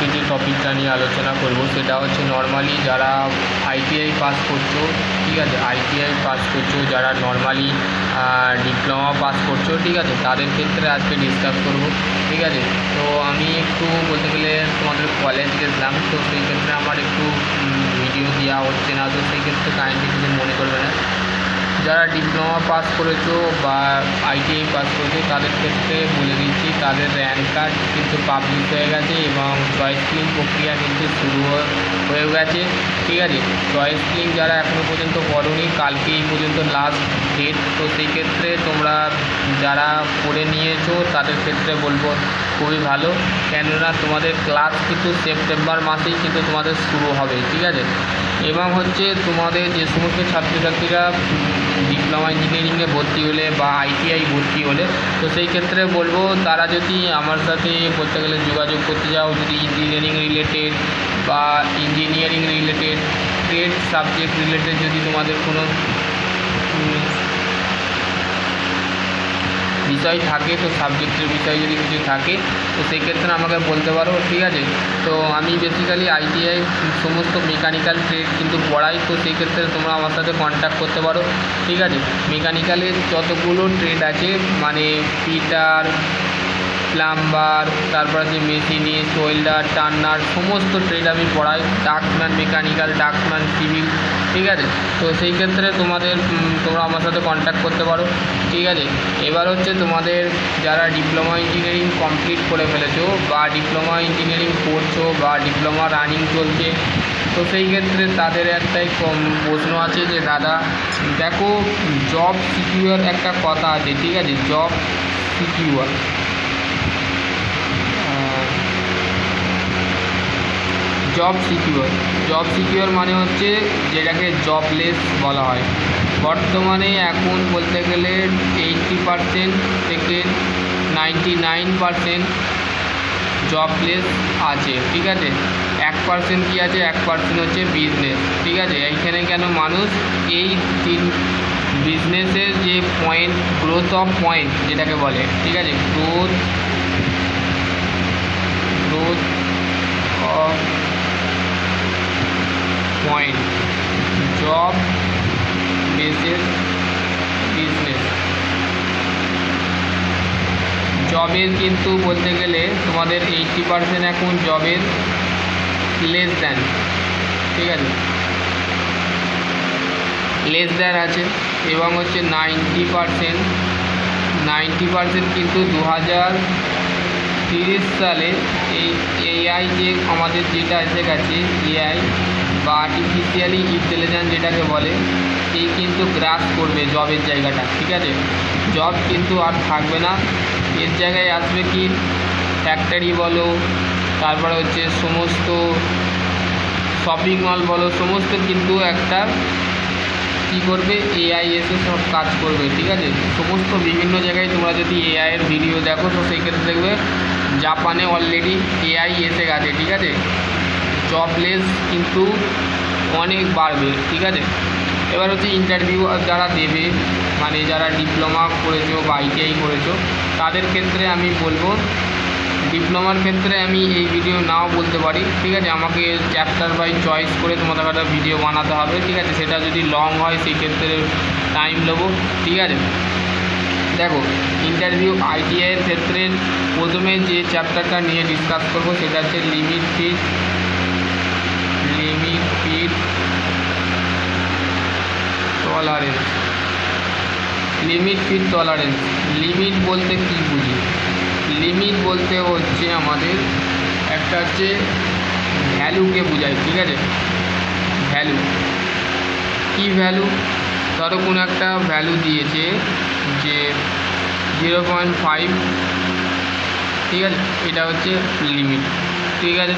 আজকে যে টপিকটা নিয়ে আলোচনা করব সেটা হচ্ছে নর্মালি যারা আইটিআই পাস করছো, ঠিক আছে, আইটিআই পাস করছো, যারা নর্মালি ডিপ্লোমা পাস করছো, ঠিক আছে, তাদের ক্ষেত্রে আজকে ডিসকাস করব, ঠিক আছে। তো আমি একটু বলতে গেলে তোমাদের কলেজ গেছিলাম, তো সেই ক্ষেত্রে আমার একটু ভিডিও দেওয়া হচ্ছে না, তো সেই ক্ষেত্রে কাইন্ডলি কিছু মনে করবে না। যারা ডিপ্লোমা পাস করেছো বা আইটিআই পাস করেছো তাদের ক্ষেত্রে বলে দিচ্ছি, তাদের র্যাঙ্ক কার্ড কিন্তু পাবলিশ হয়ে গেছে এবং চয়েস ফিলিং প্রক্রিয়া কিন্তু শুরু হয়ে গেছে, ঠিক আছে। চয়েস ফিলিং যারা এখনও পর্যন্ত করোনি, কালকে এই পর্যন্ত লাস্ট ডেট, তো সেই ক্ষেত্রে তোমরা যারা করে নিয়েছো তাদের ক্ষেত্রে বলবো খুবই ভালো, কেননা তোমাদের ক্লাস কিন্তু সেপ্টেম্বর মাসেই কিন্তু তোমাদের শুরু হবে, ঠিক আছে। এবং হচ্ছে তোমাদের যে সমস্ত ছাত্রছাত্রীরা ডিপ্লোমা ইঞ্জিনিয়ারিংয়ে ভর্তি হলে বা আইটিআই ভর্তি হলে, তো সেই ক্ষেত্রে বলবো তারা যদি আমার সাথে বলতে গেলে যোগাযোগ করতে যাও, যদি ইঞ্জিনিয়ারিং রিলেটেড বা engineering related trade subject related যদি তোমাদের কোনো বিষয় থাকে, তো সাবজেক্টের বিষয় যদি কিছু থাকে তো সেই ক্ষেত্রে আমাকে বলতে পারো, ঠিক আছে। তো আমি বেসিক্যালি আইটিআই সমস্ত মেকানিক্যাল ট্রেড কিন্তু পড়াই, তো সেই ক্ষেত্রে তোমরা আমার সাথে কন্ট্যাক্ট করতে পারো, ঠিক আছে। মেকানিক্যালের যতগুলো ট্রেড আছে মানে ফিটার, প্লাম্বার, তারপর যে মেশিনিস্ট, ওয়েল্ডার, টার্নার, সমস্ত ট্রেড আমি পড়াই, ডাক্সম্যান মেকানিক্যাল, ডাক্সম্যান সিভিল, ঠিক আছে। তো সেই ক্ষেত্রে তোমরা আমার সাথে কন্ট্যাক্ট করতে পারো, ঠিক আছে। এবার হচ্ছে তোমাদের যারা ডিপ্লোমা ইঞ্জিনিয়ারিং কমপ্লিট করে ফেলেছো বা ডিপ্লোমা ইঞ্জিনিয়ারিং করছো বা ডিপ্লোমা রানিং চলছে, তো সেই ক্ষেত্রে তাদের একটাই প্রশ্ন আছে যে দাদা দেখো জব সিকিউর একটা কথা আছে, ঠিক আছে, জব সিকিউর, জব সিকিউর মানে হচ্ছে যেটাকে জবলেস বলা হয়। বর্তমানে এখন বলতে গেলে 80% থেকে 99% জবলেস আছে, ঠিক আছে। 1% কী আছে, 1% হচ্ছে বিজনেস, ঠিক আছে। এইখানে কেন মানুষ এই বিজনেসের যে পয়েন্ট, গ্রোথ অফ পয়েন্ট যেটাকে বলে, ঠিক আছে, growth of point, job bases business, জবের কিন্তু বলতে গেলে তোমাদের 80% এখন জবের লেস দ্যান, ঠিক আছে, লেস দ্যান আছে। এবং হচ্ছে 90% কিন্তু 2030 সালে এই এআই যে আমাদের যেটা এসে গেছে, এআই বা আর্টিফিশিয়ালি ইন্টেলিজেন্স যেটাকে বলে, এই কিন্তু গ্রাস করবে জবের জায়গাটা, ঠিক আছে। জব কিন্তু আর থাকবে না, এর জায়গায় আসবে কি ফ্যাক্টরি বলো, তারপরে হচ্ছে সমস্ত শপিং মল বলো, সমস্ত কিন্তু একটা কী করবে, এআই এসে সব কাজ করবে, ঠিক আছে। সমস্ত বিভিন্ন জায়গায় তোমরা যদি এআইয়ের ভিডিও দেখো তো সেই ক্ষেত্রে দেখবে জাপানে অলরেডি এআই এসে গেছে, ঠিক আছে। জবলেস কিন্তু অনেক বাড়বে, ঠিক আছে। এবার হচ্ছে ইন্টারভিউ যারা দেবে, মানে যারা ডিপ্লোমা করেছো বা আইটিআই করেছো তাদের ক্ষেত্রে আমি বলবো, ডিপ্লোমার ক্ষেত্রে আমি এই ভিডিও নাও বলতে পারি, ঠিক আছে, আমাকে চ্যাপ্টার বাই চয়েস করে তোমাদের একটা ভিডিও বানাতে হবে, ঠিক আছে। সেটা যদি লং হয় সেই ক্ষেত্রে টাইম নেবো, ঠিক আছে। দেখো ইন্টারভিউ আইটিআইয়ের ক্ষেত্রে প্রথমে যে চ্যাপ্টারটা নিয়ে ডিসকাস করবো সেটা হচ্ছে লিমিট ফিট টলারেন্স। লিমিট বলতে কি বুঝি? লিমিট বলতে হচ্ছে আমাদের একটা হচ্ছে ভ্যালুকে বোঝায়, ঠিক আছে। ভ্যালু কি ভ্যালু, ধরো কোনো একটা ভ্যালু দিয়েছে যে 0.5, ঠিক আছে, এটা হচ্ছে লিমিট, ঠিক আছে।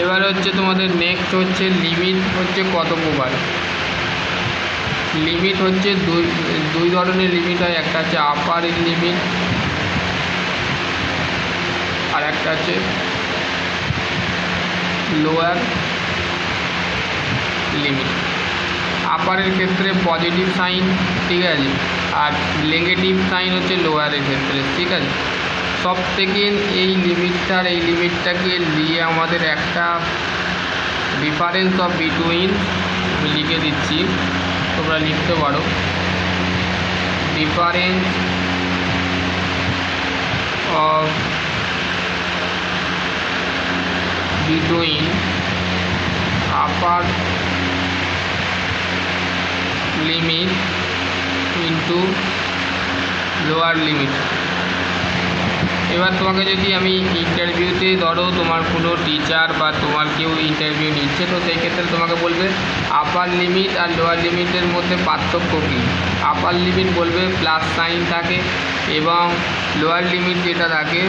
এবার হচ্ছে তোমাদের নেক্সট হচ্ছে লিমিট হচ্ছে কত প্রকার। লিমিট হচ্ছে দুই ধরনের লিমিট হয়, একটা হচ্ছে আপার লিমিট আর একটা হচ্ছে লোয়ার লিমিট। আপারের ক্ষেত্রে পজিটিভ সাইন, ঠিক আছে, আর নেগেটিভ সাইন হচ্ছে লোয়ারের ক্ষেত্রে, ঠিক আছে। সব থেকে এই লিমিটটাকে নিয়ে আমাদের একটা ডিফারেন্স অফ বিটুইন, আমি লিখে দিচ্ছি, তোমরা লিখতে পারো, difference of between upper limit into lower limit. এবার তোমাকে যদি আমি ইন্টারভিউতে, ধরো তোমার কোনো টিচার বা তোমার কেউ ইন্টারভিউ নিচ্ছে, তো সেই ক্ষেত্রে তোমাকে বলবে আপার লিমিট আর লোয়ার লিমিটের মধ্যে পার্থক্য কী। আপার লিমিট বলবে প্লাস সাইন থাকে এবং লোয়ার লিমিট যেটা থাকে,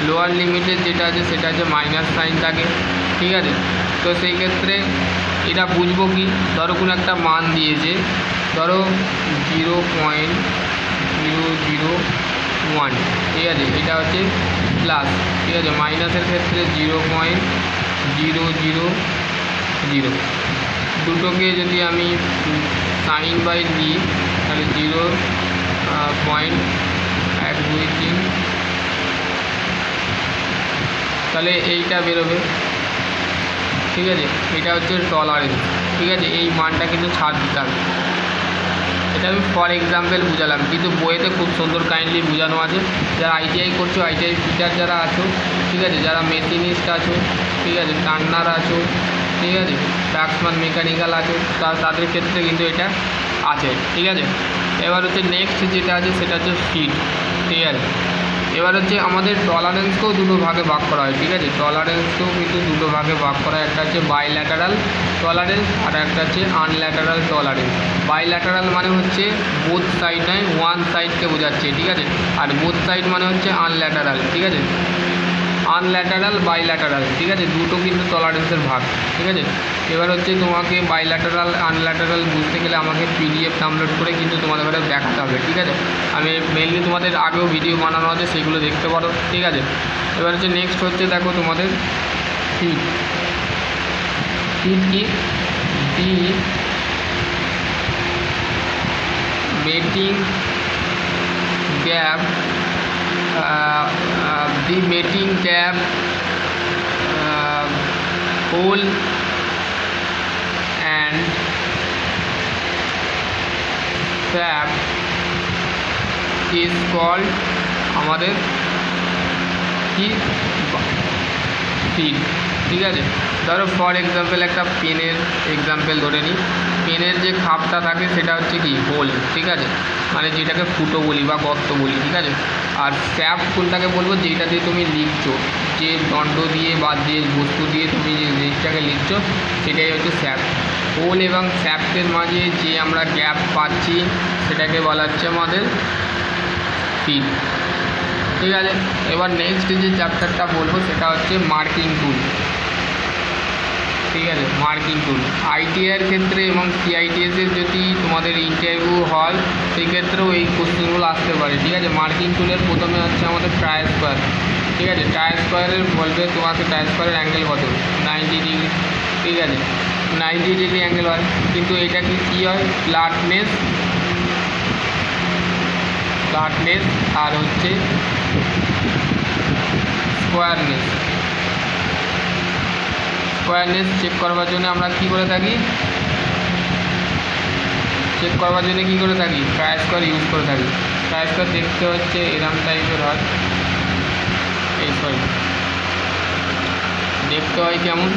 লোয়ার লিমিটের যেটা আছে সেটা হচ্ছে মাইনাস সাইন থাকে, ঠিক আছে। তো সেই ক্ষেত্রে এটা বুঝবো কি, ধরো কোনো একটা মান দিয়েছে, ধরো 0.001, ঠিক আছে, এটা হচ্ছে প্লাস, ঠিক আছে। মাইনাসের ক্ষেত্রে 0.000, দুটোকে যদি আমি সাইন বাই দিই তাহলে 0.123, তাহলে এইটা বেরোবে, ঠিক আছে। এটা হচ্ছে টলারেন্স, ঠিক আছে। এই মানটা কিন্তু ছাড় দিতে হবে। এটা আমি ফর এক্সাম্পল বুঝালাম, কিন্তু বইয়েতে খুব সুন্দর কাইন্ডলি বোঝানো আছে। যারা আইটিআই করছো, আইটিআই টিচার যারা আছো, ঠিক আছে, যারা মেশিনিস্ট আছো, ঠিক আছে, টান্নার আছো, ঠিক আছে, ব্যাটসম্যান মেকানিক্যাল আছো, তাদের ক্ষেত্রে কিন্তু এটা আছে, ঠিক আছে। এবার হচ্ছে নেক্সট যেটা আছে সেটা হচ্ছে ফিট, ঠিক আছে। এবার হচ্ছে আমাদের টলারেন্সকেও দুটো ভাগে ভাগ করা হয়, ঠিক আছে। টলারেন্সকেও কিন্তু দুটো ভাগে ভাগ করা হয়, একটা হচ্ছে বাইল্যাটারাল টলারেন্স আর একটা হচ্ছে আনল্যাটারাল টলারেন্স। বাইল্যাটারাল মানে হচ্ছে বোথ সাইড নয়, ওয়ান সাইডকে বোঝাচ্ছে, ঠিক আছে। আর বোথ সাইড মানে হচ্ছে আনল্যাটারাল, ঠিক আছে। আনল্যাটারাল, বাইল্যাটারাল, ঠিক আছে, দুটো কিন্তু টলারেন্সের ভাগ, ঠিক আছে। এবার হচ্ছে তোমাকে বাইল্যাটারাল আনল্যাটারাল বুঝতে গেলে আমাকে পিডিএফ ডাউনলোড করে কিন্তু তোমাদের ঘরে দেখাতে হবে, ঠিক আছে। আমি মেনলি তোমাদের আগেও ভিডিও বানানো আছে, সেগুলো দেখতে পারো, ঠিক আছে। এবার হচ্ছে নেক্সট হচ্ছে দেখো তোমাদের ফিট। ফিট কি? দি মেটিং gap, the mating gap hole and sap is called আমাদের কি ফিট, ঠিক আছে। ধরো ফর এক্সাম্পল একটা পেনের এক্সাম্পল ধরে নিই। পেনের যে খাপটা থাকে সেটা হচ্ছে কি হোল, ঠিক আছে, মানে যেটাকে ফুটো বলি বা গর্ত বলি, ঠিক আছে। আর স্যাপ কোনটাকে বলবো, যেটা দিয়ে তুমি লিখছো, যে দণ্ড দিয়ে বা যে বস্তু দিয়ে তুমি যে জিনিসটাকে লিখছো সেটাই হচ্ছে স্যাপ। হোল এবং স্যাপের মাঝে যে আমরা গ্যাপ পাচ্ছি সেটাকে বলা হচ্ছে আমাদের ফিট, ঠিক আছে। এবার নেক্সট যে চ্যাপ্টারটা বলবো সেটা হচ্ছে মার্কিং টুল, ঠিক আছে। মার্কিং টুল আইটিআইয়ের ক্ষেত্রে এবং সিআইটিএসের যদি তোমাদের ইন্টারভিউ হয় সেই ক্ষেত্রেও এই কোশ্চেনগুলো আসতে পারে, ঠিক আছে। মার্কিং টুলের প্রথমে হচ্ছে আমাদের ট্রাই স্কোয়ার, ঠিক আছে। ট্রাই স্কোয়ারের বলবে তোমাকে ট্রাই স্কোয়ারের অ্যাঙ্গেল কত, 90 ডিগ্রি, ঠিক আছে। 90 ডিগ্রি অ্যাঙ্গেল হয়, কিন্তু এটা কী হয়, ফ্ল্যাটনেস আর হচ্ছে স্কোয়ারনেস। স্কোয়ারনেস চেক করবার জন্য আমরা কী করে থাকি, চেক করবার জন্য কী করে থাকি, ট্রাই স্কোয়ার ইউজ করে থাকি। ট্রাই স্কোয়ার দেখতে হচ্ছে এরম টাইপের হয়, দেখতে হয় কেমন,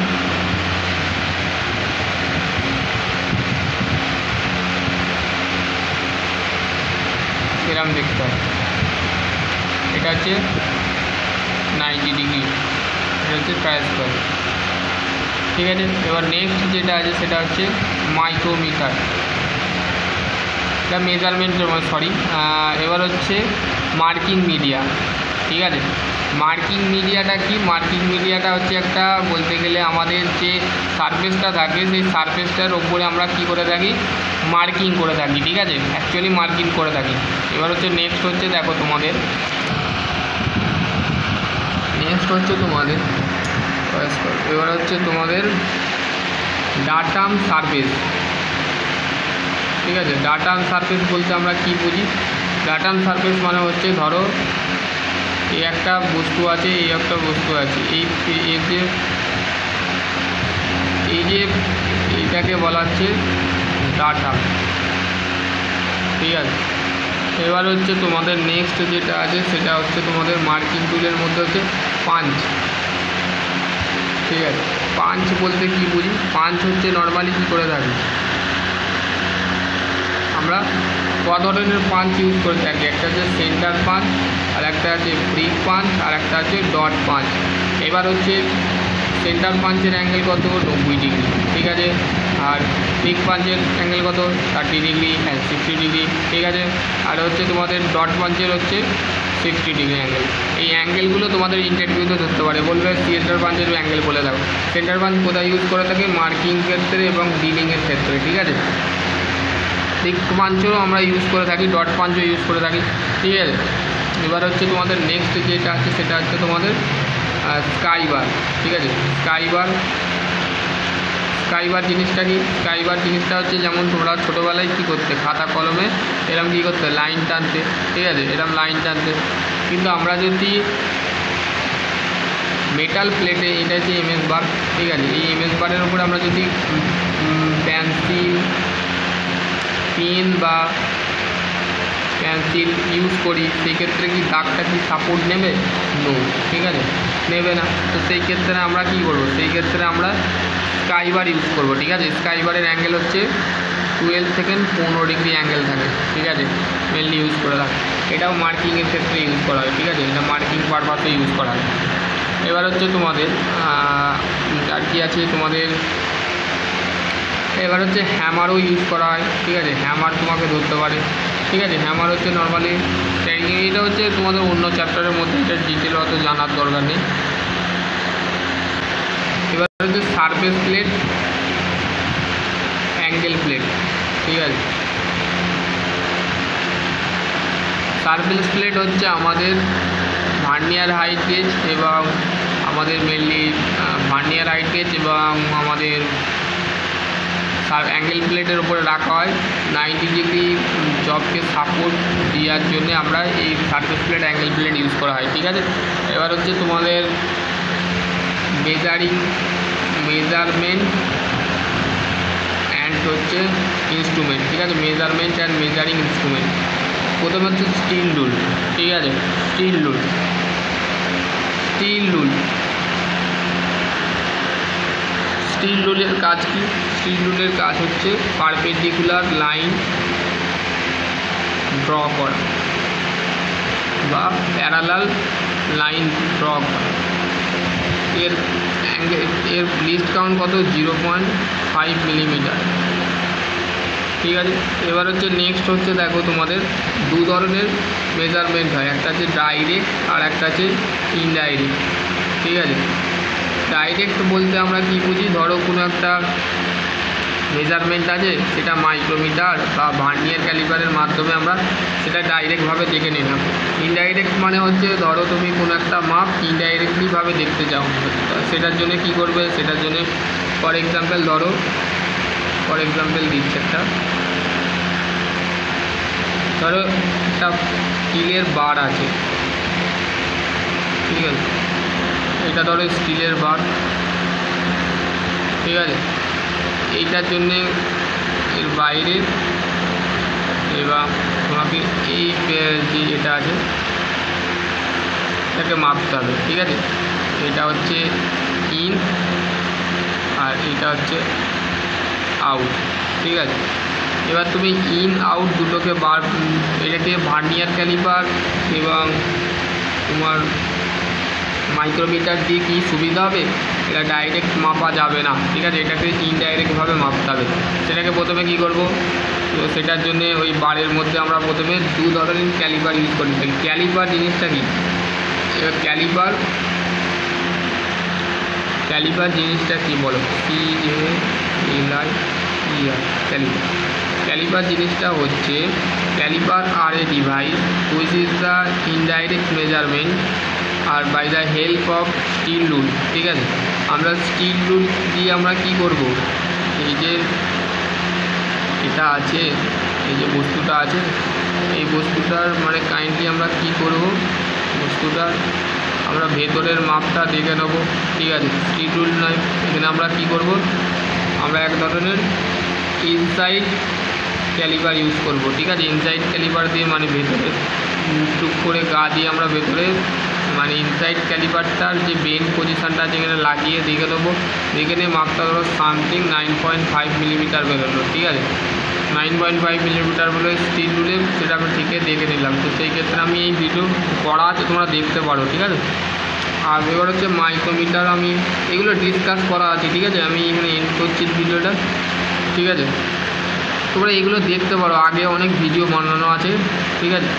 এরম দেখতে হয়। এটা হচ্ছে 90 ডিগ্রি, এটা হচ্ছে ট্রাই স্কোয়ার, ঠিক আছে। এবার নেক্সট যেটা আছে সেটা হচ্ছে মাইক্রোমিটার, এটা মেজারমেন্ট, সরি। এবার হচ্ছে মার্কিং মিডিয়া, ঠিক আছে। মার্কিং মিডিয়াটা কি, মার্কিং মিডিয়াটা হচ্ছে একটা বলতে গেলে আমাদের যে সারফেসটা থাকে সেই সারফেসটার ওপরে আমরা কি করে থাকি, মার্কিং করে থাকি, ঠিক আছে, অ্যাকচুয়ালি মার্কিং করে থাকি। এবার হচ্ছে নেক্সট হচ্ছে দেখো তোমাদের, নেক্সট হচ্ছে তোমাদের এবার হচ্ছে তোমাদের ডাটাম সারফেস, ঠিক আছে। ডাটাম সারফেস বলতে আমরা কি বুঝি, ডাটাম সারফেস মানে হচ্ছে ধরো এই একটা বস্তু আছে, এই একটা বস্তু আছে, এই যে এইটাকে বলা হচ্ছে ডাটা, ঠিক আছে। এবার হচ্ছে তোমাদের নেক্সট যেটা আছে সেটা হচ্ছে তোমাদের মার্কিং টুলের মধ্যে হচ্ছে পাঞ্চ, ঠিক আছে। পাঞ্চ বলতে কি বুঝি? পাঞ্চ হচ্ছে নর্মালি কী করে থাকি আমরা, ক ধরনের পাঞ্চ ইউজ করে থাকি, একটা হচ্ছে সেন্টার পাঞ্চ, আর একটা আছে ব্রিক পাঞ্চ, আর একটা আছে ডট পাঞ্চ। এবার হচ্ছে সেন্টার পাঞ্চের অ্যাঙ্গেল কত? 90 ডিগ্রি, ঠিক আছে। আর ব্রিক পাঞ্চের অ্যাঙ্গেল কত? 30 ডিগ্রি অ্যান্ড 60 ডিগ্রি, ঠিক আছে। আর হচ্ছে তোমাদের ডট পাঞ্চের হচ্ছে 60 ডিগ্রি অ্যাঙ্গেল। এই অ্যাঙ্গেলগুলো তোমাদের ইন্টারভিউতে ধরতে পারে, বলবে সেন্টার পাঞ্চের অ্যাঙ্গেল বলে দাও। সেন্টার পাঞ্চ কোথায় ইউজ করে থাকে? মার্কিং ক্ষেত্রে এবং ডিলিংয়ের ক্ষেত্রে, ঠিক আছে। ব্রিক পাঞ্চও আমরা ইউজ করে থাকি, ডট পাঞ্চও ইউজ করে থাকি, ঠিক আছে। এবার হচ্ছে তোমাদের নেক্সট যেটা আছে সেটা হচ্ছে তোমাদের স্কাইবার, ঠিক আছে। স্কাইবার জিনিসটা কি? স্কাইবার জিনিসটা হচ্ছে যেমন তোমরা ছোটোবেলায় কী করতে, খাতা কলমে এরকম কী করতে, লাইন টানতে, ঠিক আছে, এরকম লাইন টানতে। কিন্তু আমরা যদি মেটাল প্লেটে, এটা হচ্ছে এমএস বার, ঠিক আছে, এই এমএস বারের উপরে আমরা যদি পেন্সিল, পেন বা পেন্সিল ইউজ করি, সেই ক্ষেত্রে কি দাগটা কি সাপোর্ট নেবে? নো, ঠিক আছে, নেবে না। তো সেই ক্ষেত্রে আমরা কি করব? সেই ক্ষেত্রে আমরা স্কাইবার ইউজ করব, ঠিক আছে। স্কাইবারের অ্যাঙ্গেল হচ্ছে 12 থেকে 15 ডিগ্রি অ্যাঙ্গেল থাকে, ঠিক আছে, মেনলি ইউজ করে থাকে। এটাও মার্কিংয়ের ক্ষেত্রে ইউজ করা হয়, ঠিক আছে, এটা মার্কিং পারপাসে ইউজ করা হয়। এবার হচ্ছে তোমাদের আর কি আছে তোমাদের, এবার হচ্ছে হ্যামারও ইউজ করা হয়, ঠিক আছে, হ্যামার তোমাকে ধরতে পারে, ঠিক আছে। হ্যামার হচ্ছে নর্মালি, এটা হচ্ছে তোমাদের অন্য চ্যাপ্টারের মধ্যে, এটা ডিটেল অত জানার দরকার নেই। এবার হচ্ছে সারফেস প্লেট, অ্যাঙ্গেল প্লেট, ঠিক আছে। সারফেস প্লেট হচ্ছে আমাদের ভার্নিয়ার হাইট গেজ এবং আমাদের মেনলি ভার্নিয়ার হাইট গেজ এবং আমাদের অ্যাঙ্গেল প্লেটের উপরে রাখা হয় 90 ডিগ্রি জবকে সাপোর্ট দেওয়ার জন্য আমরা এই surface plate, angle plate use করা হয়, ঠিক আছে। এবার হচ্ছে তোমাদের মেজারমেন্ট অ্যান্ড হচ্ছে ইনস্ট্রুমেন্ট, ঠিক আছে, মেজারমেন্ট অ্যান্ড মেজারিং ইনস্ট্রুমেন্ট। প্রথমে হচ্ছে স্টিল রুল, ঠিক আছে, স্টিল রুল রুলের কাজ কি? স্টিল রুলের কাজ হচ্ছে পারপেন্ডিকুলার লাইন ড্র করা বা প্যারালাল লাইন ড্র করা। এর লিস্ট কাউন্ট কত? 0.5 মিলিমিটার, ঠিক আছে। এবার হচ্ছে নেক্সট হচ্ছে দেখো তোমাদের দু ধরনের মেজারমেন্ট হয়, একটা হচ্ছে ডাইরেক্ট আর একটা হচ্ছে ইনডাইরেক্ট, ঠিক আছে। ডাইরেক্ট বলতে আমরা কি বুঝি? ধরো কোনো একটা মেজারমেন্ট আছে, সেটা মাইক্রোমিটার বা ভার্নিয়ার ক্যালিপারের মাধ্যমে আমরা সেটা ডাইরেক্টভাবে দেখে নিলাম। ইনডাইরেক্ট মানে হচ্ছে ধরো তুমি কোনো একটা মাপ ইনডাইরেক্টলিভাবে দেখতে চাও, সেটার জন্য কি করবে? সেটার জন্য ফর এক্সাম্পল দিচ্ছে একটা, ধরো একটা স্টিলের বার আছে, ঠিক আছে, এটা ধরো স্টিলের বার, ঠিক আছে। এইটার জন্যে এর বাইরে এবং তোমাকে এই যে এটা আছে এটাকে মাপতে হবে, ঠিক আছে। এটা হচ্ছে ইন আর এটা হচ্ছে আউট, ঠিক আছে। এবার তুমি ইন আউট দুটোকে এটাকে ভার্নিয়ার ক্যালিপার এবং তোমার মাইক্রোমিটার দিয়ে কি সুবিধা হবে? এটা ডাইরেক্ট মাপা যাবে না, ঠিক আছে, এটাকে ইনডাইরেক্টভাবে মাপতে হবে। সেটাকে প্রথমে কি করব? তো সেটার জন্য ওই বারের মধ্যে আমরা প্রথমে দু ধরনের ক্যালিপার ইউজ করি। ক্যালিপার জিনিসটা কি? এবার ক্যালিপার জিনিসটা কি বলো? ক্যালিপার জিনিসটা হচ্ছে, caliper are a device which is the indirect measurement are by the help of steel rule, ঠিক আছে। আমরা স্টিল রুল দিয়ে আমরা কি করব? এই যে এটা আছে, এই যে বস্তুটা আছে, এই বস্তুটার মানে কাইন্ডলি আমরা কি করব? বস্তুটা আমরা ভেতরের মাপটা দেখে নেব, ঠিক আছে। স্ট্রিট রুল নয়, এখানে আমরা কি করব, আমরা এক ধরনের ইনসাইড ক্যালিপার ইউজ করব, ঠিক আছে। ইনসাইড ক্যালিপার দিয়ে মানে ভেতরে টুক করে গা দিয়ে আমরা ভেতরে মানে ইনসাইড ক্যালিপারটার যে বেন্ড পজিশানটা যেখানে লাগিয়ে দেখে নেবো, দেখে নিয়ে মাপটা ধরো সামথিং 9.5 মিলিমিটার বেরোলো, ঠিক আছে। 9.5 মিলিমিটার বলে স্টিল রুলে সেটা আমি ঠিকই দেখে নিলাম। তো সেই ক্ষেত্রে আমি এই ভিডিও করা আছে, তোমরা দেখতে পারো, ঠিক আছে। আর এবার হচ্ছে মাইক্রোমিটার, আমি এগুলো ডিসকাস করা আছে, ঠিক আছে। আমি এখানে এন্ড করছি ভিডিওটা, ঠিক আছে। তোমরা এগুলো দেখতে পারো, আগে অনেক ভিডিও বানানো আছে, ঠিক আছে।